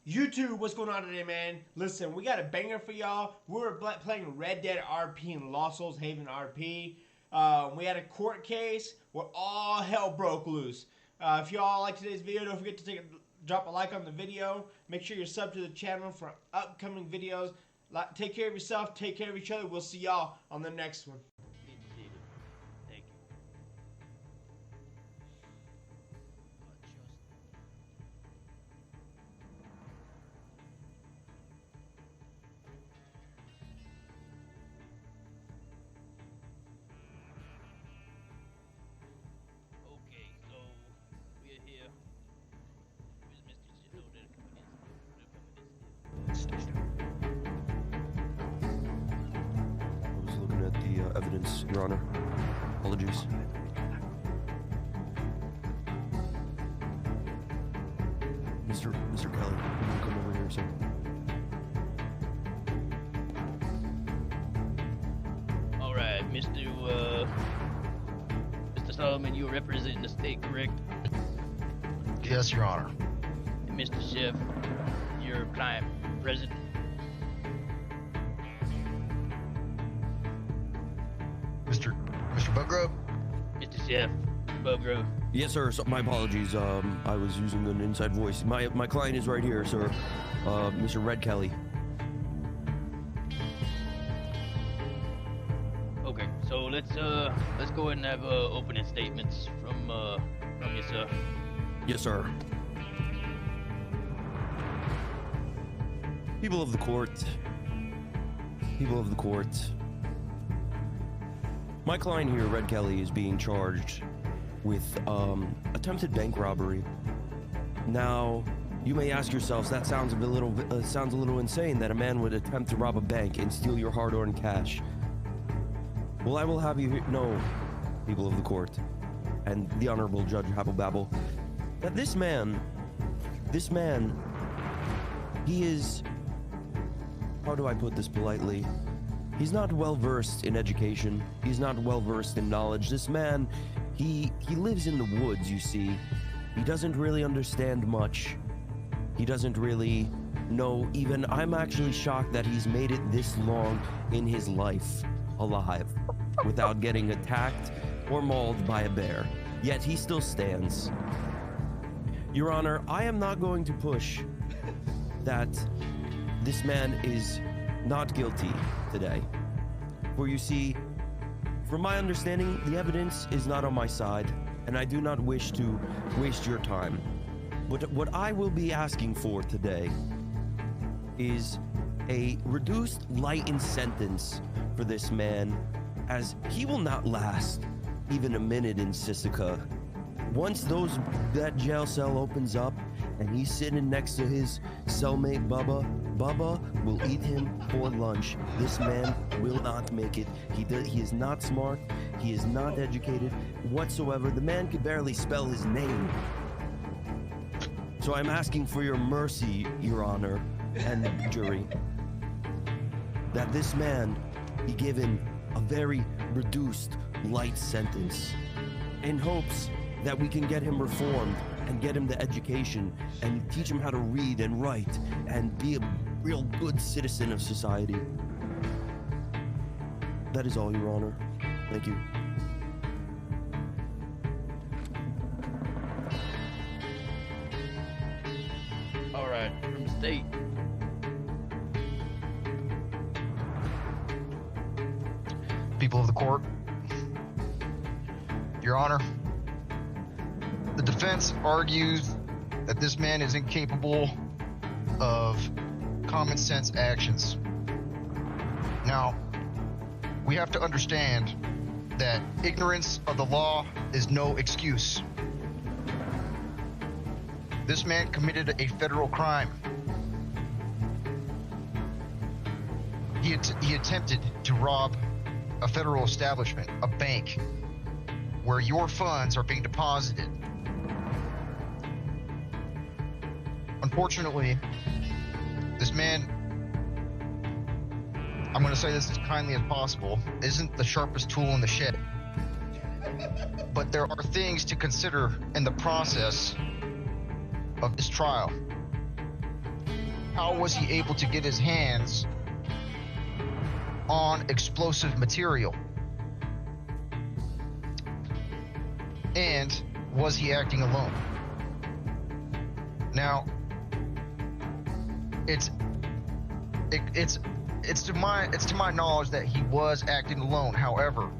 YouTube, what's going on today, man? Listen, we got a banger for y'all. We're playing Red Dead RP in Lost Souls Haven RP. We had a court case where all hell broke loose. If y'all like today's video, don't forget to drop a like on the video. Make sure you're subbed to the channel for upcoming videos. Take care of yourself. Take care of each other. We'll see y'all on the next one. Thank you. Okay, so we're here. Who's Mr. Shit? Oh, they're coming in. I was looking at the evidence, Your Honor. Apologies. Mr. Kelly, can you come over here, sir? All right, Mr. Solomon, you represent the state, correct? Yes, Your Honor. And Mr. Chef, your client present. Mr. Bugrove? Mr. Chef, Bogrove. Yes, sir. So, my apologies. I was using an inside voice. My client is right here, sir. Mr. Red Kelly. Okay, so let's go ahead and have opening statements from you, sir. Yes, sir. People of the court. People of the court. My client here, Red Kelly, is being charged with attempted bank robbery. Now, you may ask yourselves, that sounds a little insane that a man would attempt to rob a bank and steal your hard-earned cash. Well, I will have you know, people of the court, and the Honorable Judge Habble-Babble, that this man, he is, how do I put this politely? He's not well-versed in education. He's not well-versed in knowledge. This man, he lives in the woods, you see. He doesn't really understand much. He doesn't really know even... I'm actually shocked that he's made it this long in his life alive without getting attacked or mauled by a bear. Yet he still stands. Your Honor, I am not going to push that this man is not guilty today. For you see, from my understanding, the evidence is not on my side, and I do not wish to waste your time. But what I will be asking for today is a reduced lightened sentence for this man, as he will not last even a minute in Sisika. Once that jail cell opens up and he's sitting next to his cellmate Bubba will eat him for lunch. This man will not make it. He is not smart. He is not educated whatsoever. The man could barely spell his name. So I'm asking for your mercy, Your Honor, and jury, that this man be given a very reduced, light sentence in hopes that we can get him reformed and get him the education and teach him how to read and write and be a real good citizen of society. That is all, Your Honor. Thank you. All right, from the state. People of the court. Your Honor, the defense argues that this man is incapable of common sense actions. Now, we have to understand that ignorance of the law is no excuse. This man committed a federal crime. He attempted to rob a federal establishment, a bank, where your funds are being deposited. Unfortunately, this man, I'm going to say this as kindly as possible, isn't the sharpest tool in the shed. But there are things to consider in the process of this trial. how was he able to get his hands on explosive material? And was he acting alone? Now, it's to my knowledge that he was acting alone. However,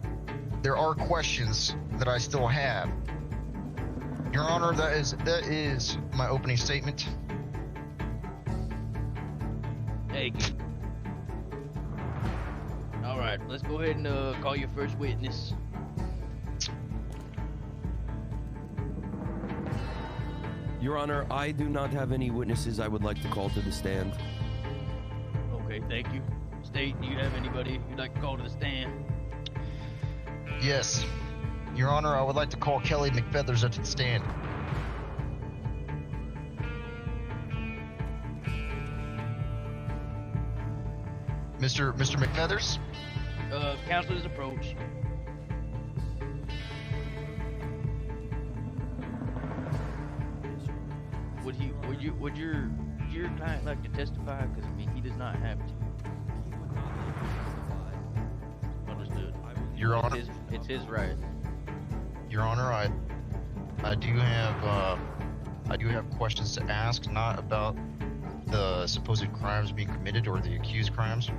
there are questions that I still have. Your Honor, that is my opening statement. Thank you. All right, let's go ahead and call your first witness. Your Honor, I do not have any witnesses I would like to call to the stand. Okay, thank you. State, do you have anybody you'd like to call to the stand? Yes. Your Honor, I would like to call Kelly McFeathers up to the stand. Mr. McFeathers? Counselor's approach. Would your client like to testify? Because I mean, he does not have to. Understood. Your Honor. It's his right. Your Honor, I do have questions to ask, not about the supposed crimes being committed or the accused crimes,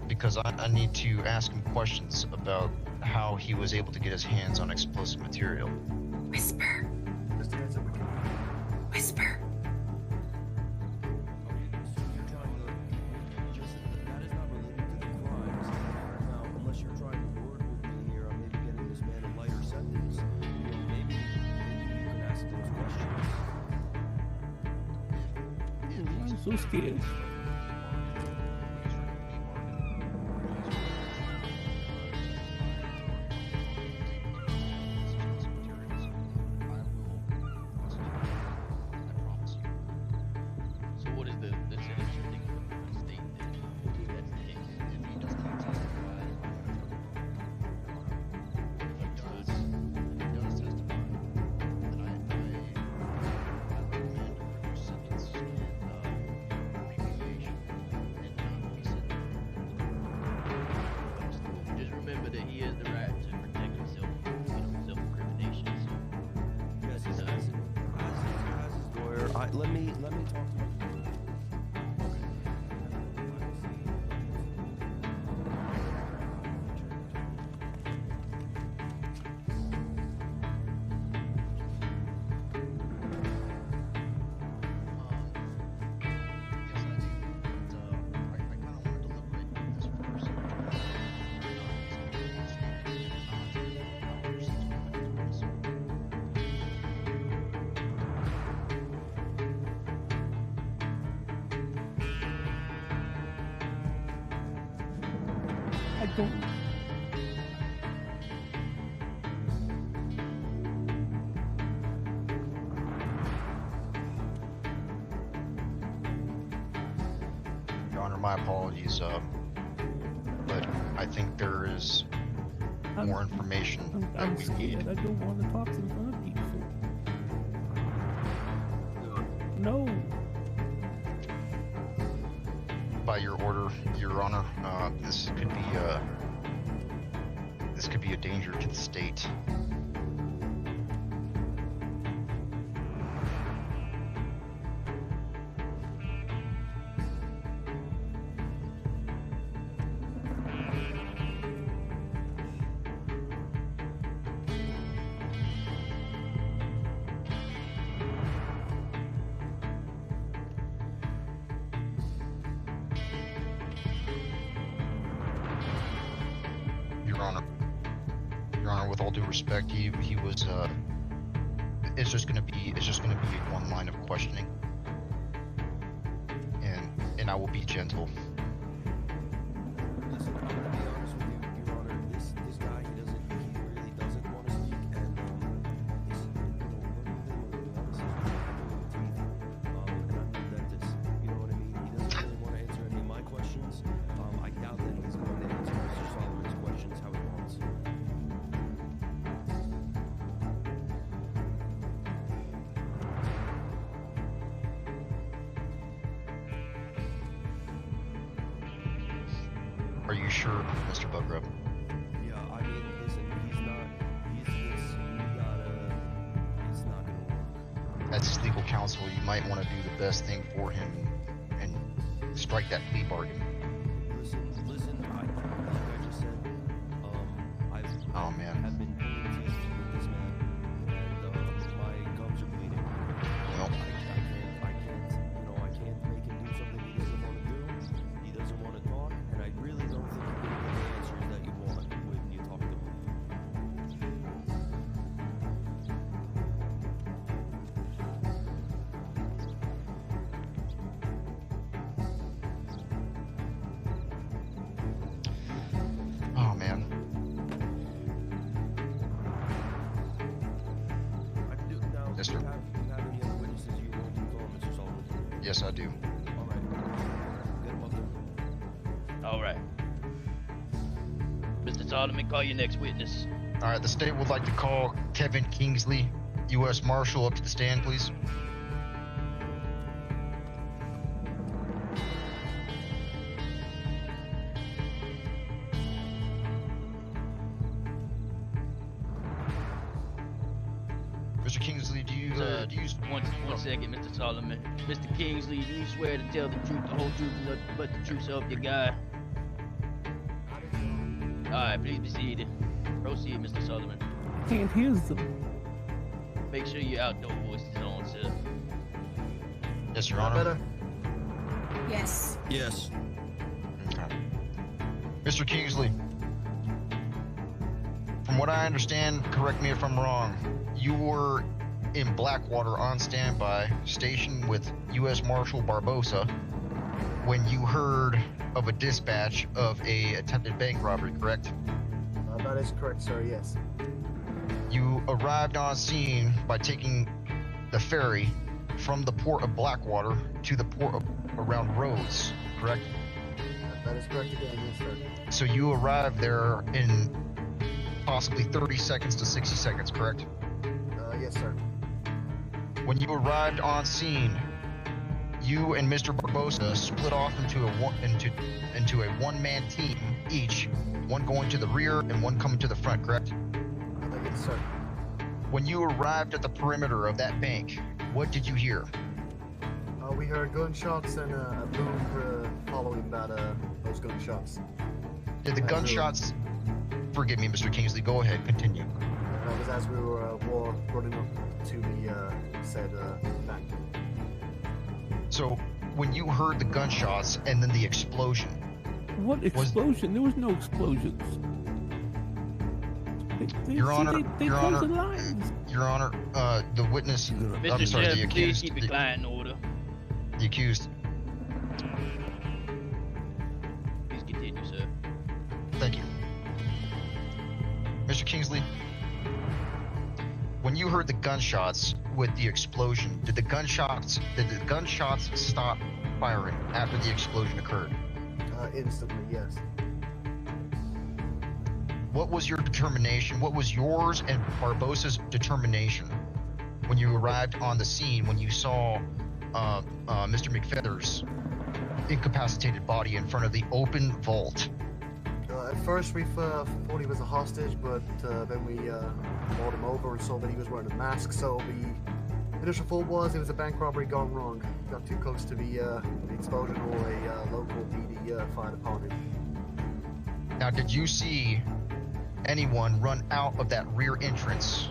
because I need to ask him questions about how he was able to get his hands on explosive material. Whisper. Whisper. I'm so scared. So what is the sentence you're thinking of the state that that's the case? If he does not testify, I recommend a sentence repudiation and not be sentenced. Just remember that he has the right to protect himself from self-incrimination. Yes, as his lawyer, let me talk to him. Yes, I do. But I kind of want to deliberate this first. I don't. Your Honor, my apologies, but I think there is more information. I'm scared. I don't want to talk to the front of people. No. By your order, Your Honor, this could be a danger to the state. Your Honor, with all due respect, he was it's just gonna be one line of questioning, and I will be gentle. Listen, I'm gonna be honest with you, Your Honor. This guy, he really doesn't want to speak, and and I'm no dentist. You know what I mean? He doesn't really want to answer any of my questions. I doubt that he's going to answer Mr. Solomon's questions how he wants. Are you sure, Mr. Bugrub? Yeah, I mean, listen, he's not gonna work. As his legal counsel, you might want to do the best thing for him and strike that plea bargain. Listen, like I just said, Oh, man. have been paying attention with this man, and my gums are bleeding. Well, I can't make him do something he doesn't want to do. He doesn't want to talk, and I really don't think you're getting the answers that you want when you talk to him. oh, man. Do Yes, you sir. have any other witnesses you want to call, Mr. Sullivan? Yes, I do. All right. Get him up there. All right. Mr. Solomon, call your next witness. All right, the state would like to call Kevin Kingsley, U.S. Marshal, up to the stand, please. Mr. Kingsley, do you One second, Mr. Solomon. Mr. Kingsley, do you swear to tell the truth, the whole truth, and nothing but the truth, so help your guy? Alright, please be seated. Proceed, Mr. Solomon. Can't hear them. Make sure your outdoor voice is on, sir. Yes, Your Honor. Yes. Yes. Okay. Mr. Kingsley, from what I understand, correct me if I'm wrong, you were in Blackwater on standby, stationed with U.S. Marshal Barbosa, when you heard of a dispatch of a attempted bank robbery, correct? That is correct, sir, yes. You arrived on scene by taking the ferry from the port of Blackwater to the port of around Rhodes, correct? That is correct again, yes, sir. So you arrived there in possibly 30 seconds to 60 seconds, correct? Yes, sir. When you arrived on scene, you and Mr. Barbosa split off into a one-man team each, one going to the rear and one coming to the front, correct? Yes, sir. When you arrived at the perimeter of that bank, what did you hear? We heard gunshots and a boom following those gunshots. Did the gunshots... Forgive me, Mr. Kingsley, go ahead, continue. That was as we were running up to the said bank. So, when you heard the gunshots and then the explosion, What explosion? There was no explosions. Your Honor, they Your closed Honor, the lines. Your Honor, the witness... Mr. I'm sorry, Sheriff, the please accused... keep your client in order. The accused... Please continue, sir. Thank you. Mr. Kingsley, when you heard the gunshots with the explosion, did the gunshots stop firing after the explosion occurred? Instantly, yes. What was your determination? What was yours and Barbosa's determination when you arrived on the scene, when you saw Mr. McFeather's incapacitated body in front of the open vault? At first we thought he was a hostage, but then we brought him over and saw that he was wearing a mask, so the initial thought was it was a bank robbery gone wrong. Got too close to the explosion, or a local PD fired upon him. Now, did you see anyone run out of that rear entrance?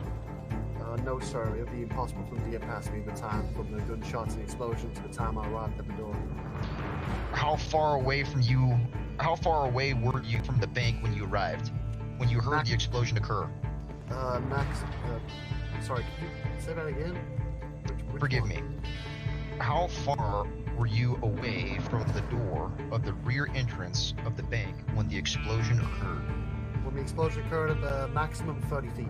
No, sir. It would be impossible for him to get past me in the time from the gunshots and the explosion to the time I arrived at the door. How far away were you from the bank when you arrived? When you heard the explosion occur? Sorry, can you say that again? Which Forgive one? me. How far were you away from the door of the rear entrance of the bank when the explosion occurred? When the explosion occurred at the maximum 30 feet.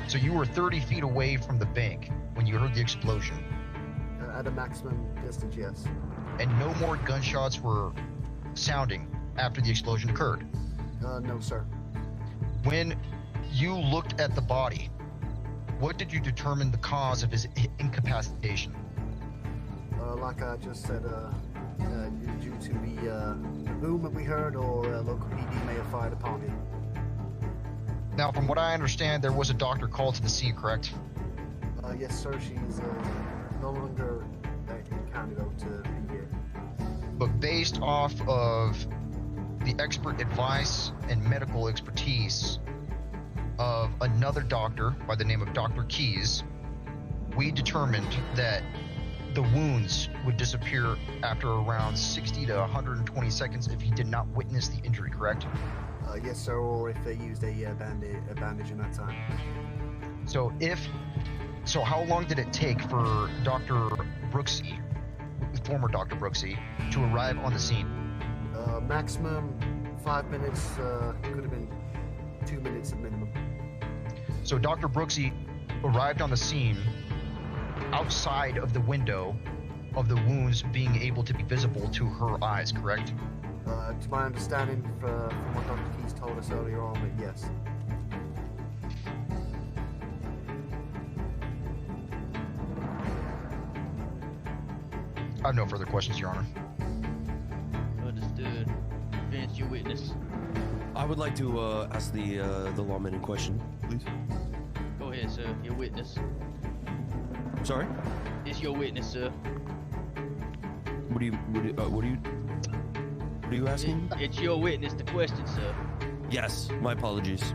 So you were 30 feet away from the bank when you heard the explosion. At a maximum distance, yes. And no more gunshots were sounding after the explosion occurred? No, sir. When you looked at the body, what did you determine the cause of his incapacitation? Like I just said, due to the boom that we heard, or local PD may have fired upon him. Now, from what I understand, there was a doctor called to the scene, correct? Yes, sir. She's no longer a candidate to be here. But based off of the expert advice and medical expertise of another doctor by the name of Dr. Keys, we determined that the wounds would disappear after around 60 to 120 seconds if he did not witness the injury, correct? Yes, sir, or if they used a bandage in that time. So how long did it take for Dr. Brooksy, former Dr. Brooksy, to arrive on the scene? Maximum 5 minutes, could have been 2 minutes at minimum. So Dr. Brooksy arrived on the scene outside of the window of the wounds being able to be visible to her eyes, correct? To my understanding, from what Dr. Keys told us earlier on, but yes. I have no further questions, Your Honor. Understood. Vince, your witness. I would like to ask the lawman in question, please. Go ahead, sir. Your witness. Sorry? It's your witness, sir. What are you asking? It's your witness. The question, sir. Yes, my apologies.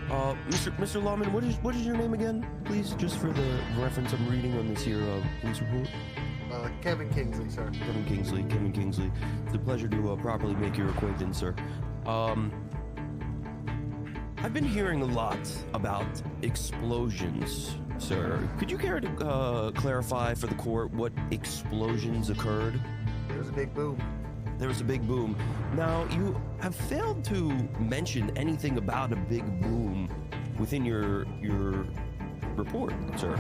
Mr. Lawman, what is your name again, please? Just for the reference I'm reading on this here police report. Kevin Kingsley, sir. Kevin Kingsley. It's a pleasure to properly make your acquaintance, sir. I've been hearing a lot about explosions, sir. Could you care to clarify for the court what explosions occurred? There was a big boom. There was a big boom. Now, you have failed to mention anything about a big boom within your report, sir.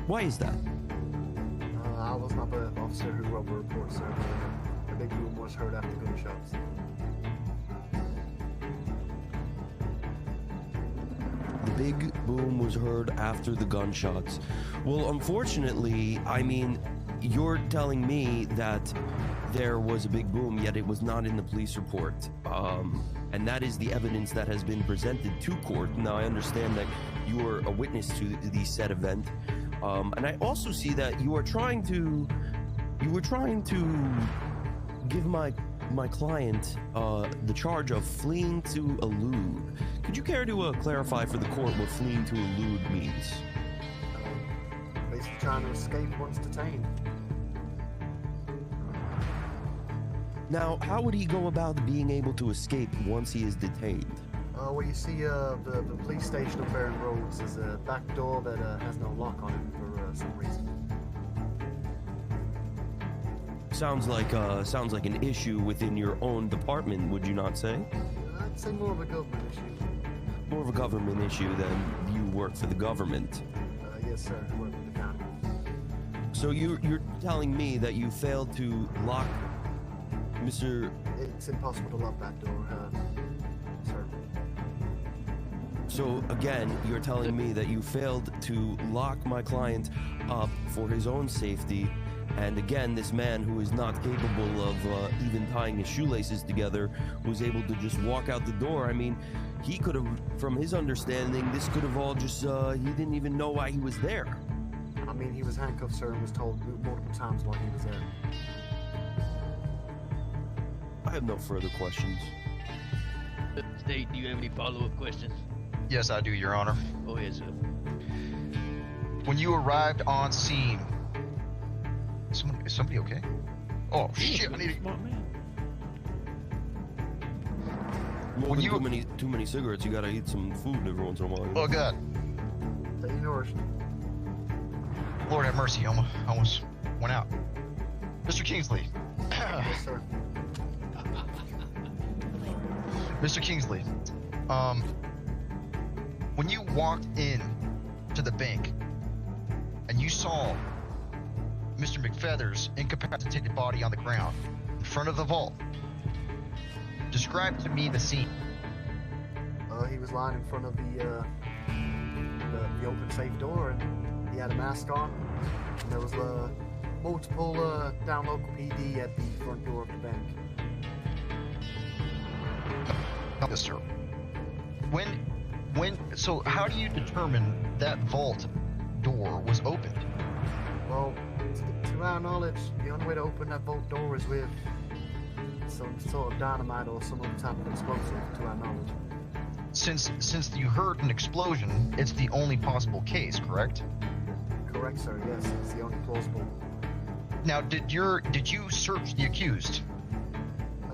Why is that? I was not the officer who wrote the report, sir. The big boom was heard after gunshots. The big boom was heard after the gunshots. Well, unfortunately, I mean, you're telling me that there was a big boom, yet it was not in the police report. And that is the evidence that has been presented to court. Now, I understand that you were a witness to the said event. And I also see that you were trying to give my client the charge of fleeing to elude. Could you care to clarify for the court what fleeing to elude means? Basically trying to escape once detained. Now, how would he go about being able to escape once he is detained? Well, you see, the police station on Barron Roads is a back door that has no lock on it for some reason. Sounds like an issue within your own department, would you not say? I'd say more of a government issue. More of a government issue than you work for the government. Yes, sir. I work for the county. So you're telling me that you failed to lock Mr. It's impossible to lock that door, sir. So again, you're telling me that you failed to lock my client up for his own safety, and again, this man who is not capable of even tying his shoelaces together was able to just walk out the door. I mean, he could have, from his understanding, this could have all just, he didn't even know why he was there. I mean, he was handcuffed, sir, and was told multiple times why he was there. I have no further questions. State, do you have any follow-up questions? Yes, I do, Your Honor. Go ahead, sir. When you arrived on scene, is somebody okay? Oh shit! I need to. Smart man. When you too many cigarettes, you gotta eat some food every once in a while. You know? Oh God! Stay nourished. Lord have mercy, almost went out. Mr. Kingsley. Yes, sir. Mr. Kingsley, when you walked in to the bank and you saw Mr. McFeather's incapacitated body on the ground in front of the vault, describe to me the scene. He was lying in front of the open safe door, and he had a mask on, and there was multiple down local PD at the front door of the bank. Yes, sir. So how do you determine that vault door was opened? Well, to our knowledge, the only way to open that vault door is with some sort of dynamite or some other type of explosive, to our knowledge. Since you heard an explosion, it's the only possible case, correct? Correct, sir. Yes, it's the only plausible. Now, did you search the accused?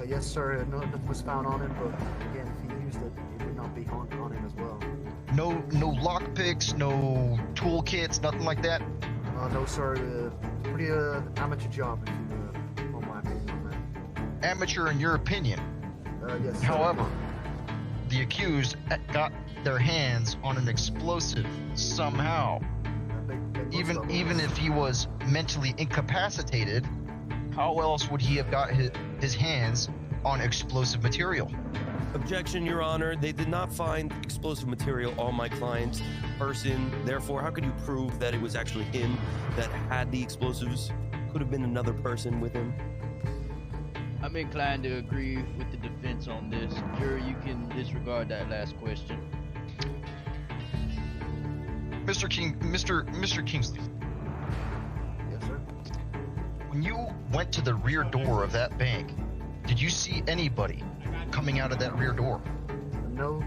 Yes, sir. Nothing was found on him, but again, if he used it, it would not be on him as well. No lockpicks, no toolkits, nothing like that? No, sir. Pretty amateur job, if you want my opinion on that. Amateur in your opinion. Yes, sir. However, the accused got their hands on an explosive somehow. Even if he was mentally incapacitated, how else would he have got his hands on explosive material? Objection, Your Honor. They did not find explosive material on my client's person. Therefore, how could you prove that it was actually him that had the explosives? Could have been another person with him. I'm inclined to agree with the defense on this. Jury, you can disregard that last question. Mr. Kingsley. Yes, sir. When you went to the rear door of that bank, did you see anybody coming out of that rear door? No,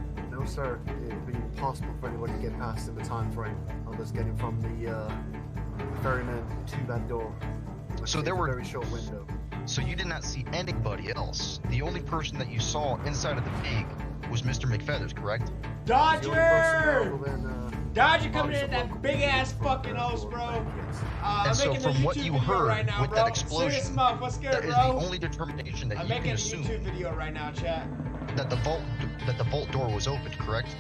sir. It would be impossible for anyone to get past in the time frame. I'll just get him from the ferryman to that door. So there It's a were very short window. So you did not see anybody else. The only person that you saw inside of the bank was Mr. McFeathers, correct? The only person Dodger! other than, Dodger coming in Marshall at that Local big ass PD fucking front host, door bro. of the bank, yes. I'm And so making a from what YouTube you video heard right now, with bro. that See explosion, this motherfucker, that scared, is bro. the only determination that I'm you can making a assume YouTube video right now, chat. that the vault door was opened, correct?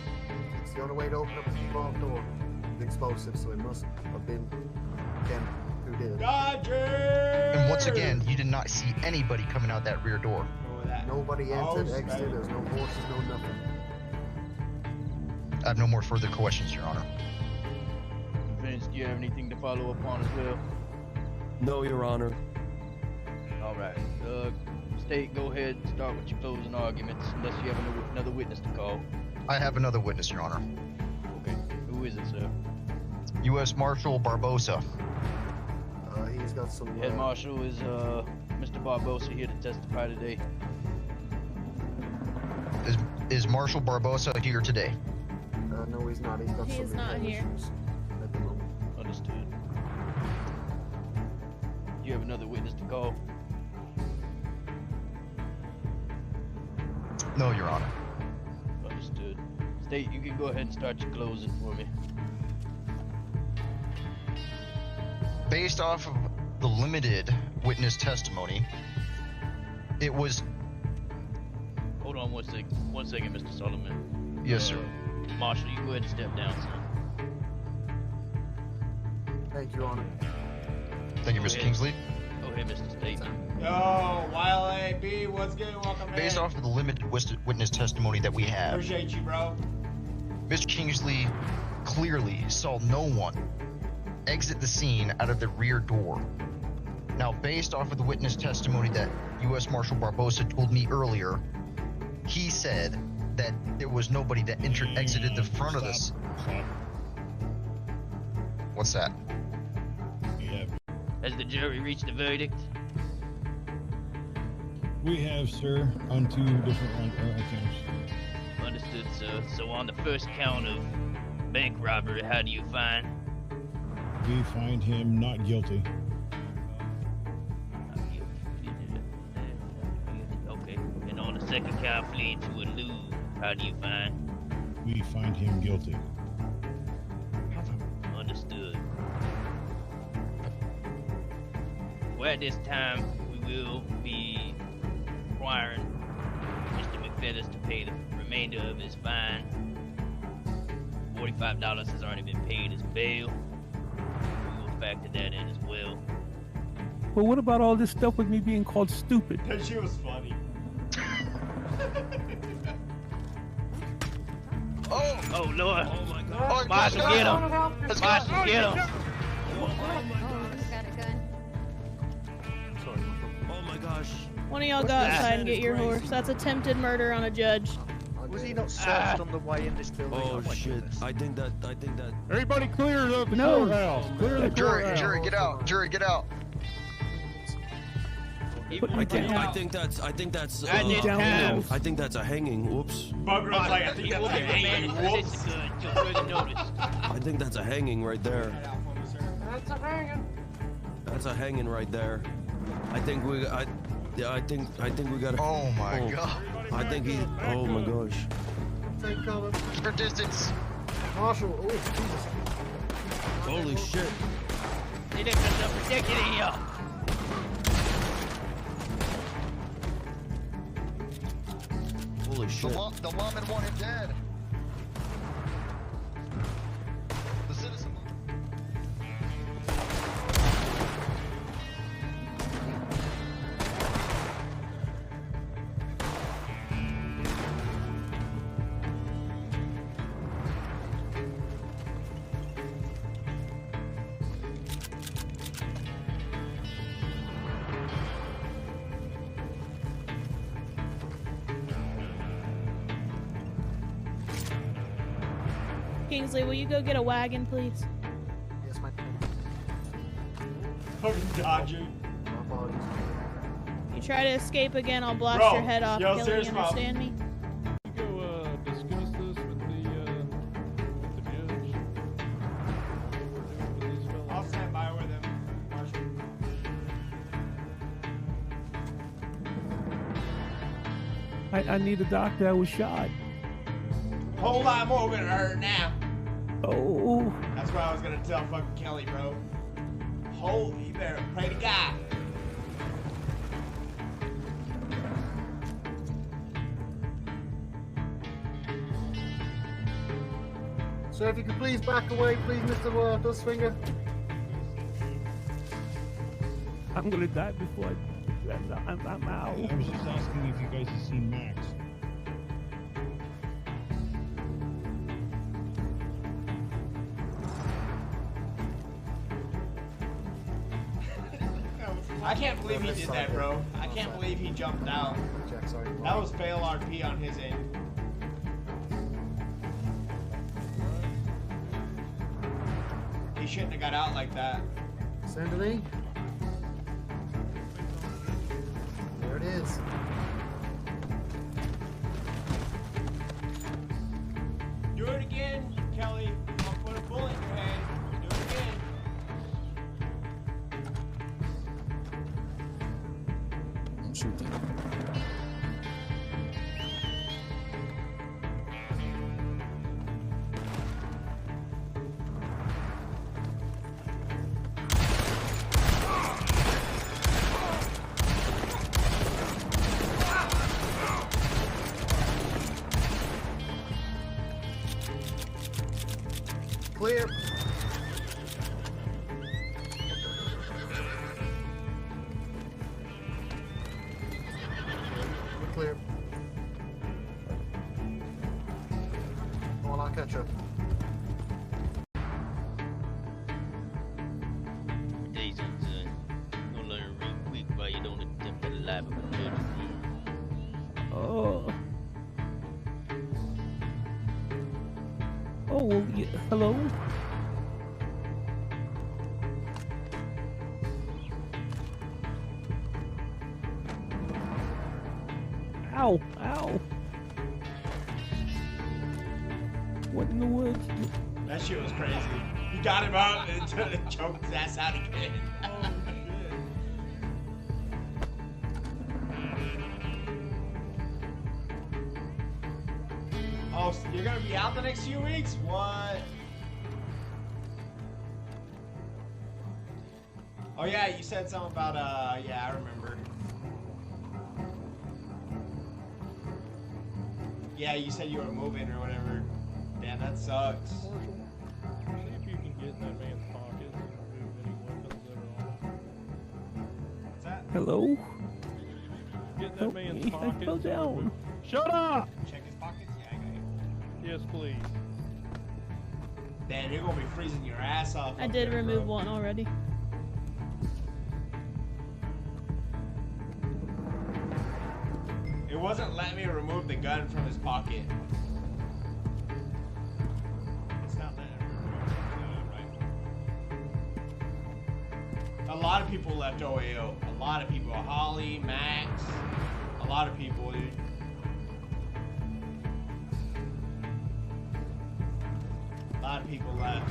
It's the only way to open up the vault door. The explosive, so it must have been them who did it. Dodger! And once again, you did not see anybody coming out that rear door. Nobody Oh, entered, exited. snap. There's no horses, no nothing. I have no more further questions, Your Honor. Vince, do you have anything to follow up on as well? No, Your Honor. All right. State, go ahead and start with your closing arguments, unless you have another witness to call. I have another witness, Your Honor. Okay. Who is it, sir? U.S. Marshal Barbosa. He's got some. Head Marshal is Mr. Barbosa here to testify today. Is Marshal Barbosa here today? No, he's not. He's got He some is not internal here. issues at the moment. Understood. Do you have another witness to call? No, Your Honor. Understood. State, you can go ahead and start your closing for me. Based off of the limited witness testimony, it was... Hold on 1 second. 1 second, Mr. Solomon. Yes, sir. Marshal, you go ahead and step down, son. Thank you, Your Honor. Thank you, Mr. Okay. Kingsley. Go ahead, Mr. State. Yo, YLAB, what's good? Welcome in. Based off of the limited witness testimony that we have, Appreciate you, bro. Mr. Kingsley clearly saw no one exit the scene out of the rear door. Now, based off of the witness testimony that U.S. Marshal Barbosa told me earlier, he said that there was nobody that exited the front of this. What's that? Has the jury reached a verdict? We have, sir, on two different accounts. Understood, sir. So on the first count of bank robbery, how do you find? We find him not guilty. Okay. And on the second count, fleeing to elude, how do you find? We find him guilty. Understood. Well, at this time, we will be requiring Mr. McFeathers to pay the remainder of his fine. $45 has already been paid as bail. We will factor that in as well. But what about all this stuff with me being called stupid? That shit was funny. Oh, Lord. Oh my God! Marshal, get him. Let's go! Marshal, get him. Got a gun. gosh. One of y'all go outside and get your horse. That's attempted murder on a judge. Was he not searched on the way in this building? Oh my shit! goodness. I think that. Everybody clear the courthouse. Clear the courthouse. Jury, get out. Jury, get out. I think that's. At this I time, think that's a hanging. Whoops. Bugger's like, I think you that's will a be hanging. remanded to Whoops. position until further notice. I think that's a hanging right there. That's a hanging. That's a hanging right there. I think we. Yeah, I think we gotta. Oh my god. I think he. Oh my gosh. Take cover. For distance. Marshall. Oh, Jesus. Holy shit. They didn't put enough protection in here. Holy shit. The lawmen want him dead. The citizen. Kingsley, will you go get a wagon, please? Yes, my Fucking dodger. apologies. You try to escape again, I'll blast Bro, your head off, yo, Kelly, serious, you Mom. understand me? Go discuss this with the judge. What we're doing with these fellas. I'll stand by with him, Marshall. I need a doctor. I was shot. Whole lot more gonna hurt now. Oh. That's what I was gonna tell fucking Kelly, bro. You better pray to God. So if you could please back away, please, Mr. Dustfinger. I'm gonna die before I'm out. I was just asking if you guys have seen Max. I can't believe he did that, bro. I can't believe he jumped out. Jack, sorry. That was fail RP on his end. He shouldn't have got out like that. Sandy. There it is. Do it again, Kelly. I'll put a bullet in your head. Do it again. I'm shooting. Clear. We're clear. Well, I'll catch up. Days on son. Gonna learn real quick why you don't attempt the life of a judge. Oh. Oh, well, yeah, hello? Ow, ow. What in the woods? That shit was crazy. You got him out and choked his ass out again. Oh, so you're gonna be out the next few weeks? What? Oh yeah, you said something about yeah, I remember. Yeah, you said you were moving or whatever. Damn, that sucks. Marshall, see if you can get in that man's pocket and remove any weapons that are on him. What's that? Hello? Get in that Help man's me, pocket. I fell down. Shut up! Check his pockets? Yeah, I got you. Yes, please. Man, you're gonna be freezing your ass off. I up did there, remove bro. one already. It wasn't letting me remove the gun from his pocket. It's not letting me remove the right. A lot of people left OAO. A lot of people. Holly, Max. A lot of people, dude. A lot of people left.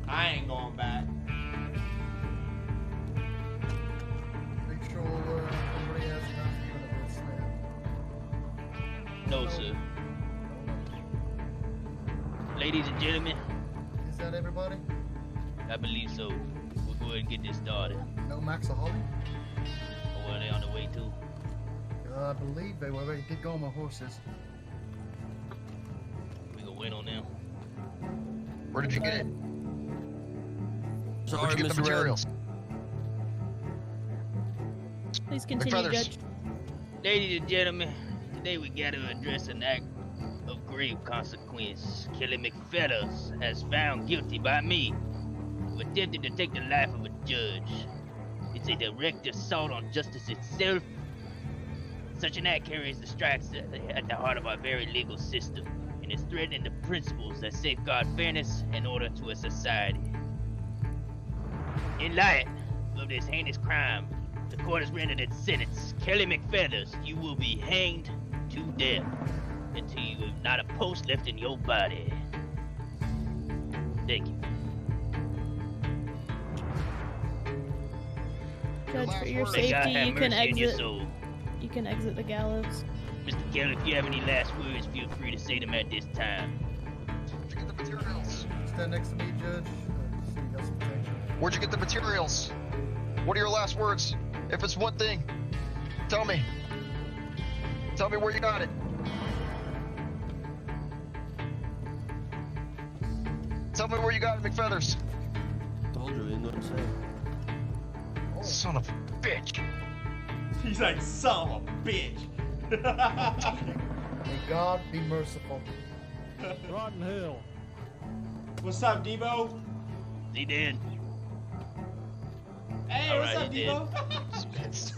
I ain't going back. Make sure everybody has enough No, sir. Ladies and gentlemen, Is that everybody? I believe so. We'll go ahead and get this started. No Max or Holly? Or are they on the way too? I believe they were ready to get going with horses. We gonna wait on them. Where did you get it? Sorry, Where'd you get the Mr. Red. materials? Please continue, McFeathers. Judge. Ladies and gentlemen, today we got to address an act of grave consequence. Kelly McFeathers has found guilty by me of attempting to take the life of a judge. It's a direct assault on justice itself. Such an act carries the strikes at the heart of our very legal system and is threatening the principles that safeguard fairness and order to a society. In light of this heinous crime, the court has rendered its sentence. Kelly McFeathers, you will be hanged to death until you have not a post left in your body. Thank you. Judge, for your May May God safety, have you can mercy on your exit. soul. You can exit the gallows. Mr. Kelly, if you have any last words, feel free to say them at this time. Where'd you get the materials? Stand next to me, Judge. So you got some protection. Where'd you get the materials? What are your last words? If it's one thing, tell me. Tell me where you got it. Tell me where you got it, McFeathers. Told you, he didn't know what to say. Son of a bitch. He's like, son of a bitch. May God be merciful. Rotten hell. What's up, Debo? He did. Hey, All what's right, up, he did. Debo? Spence.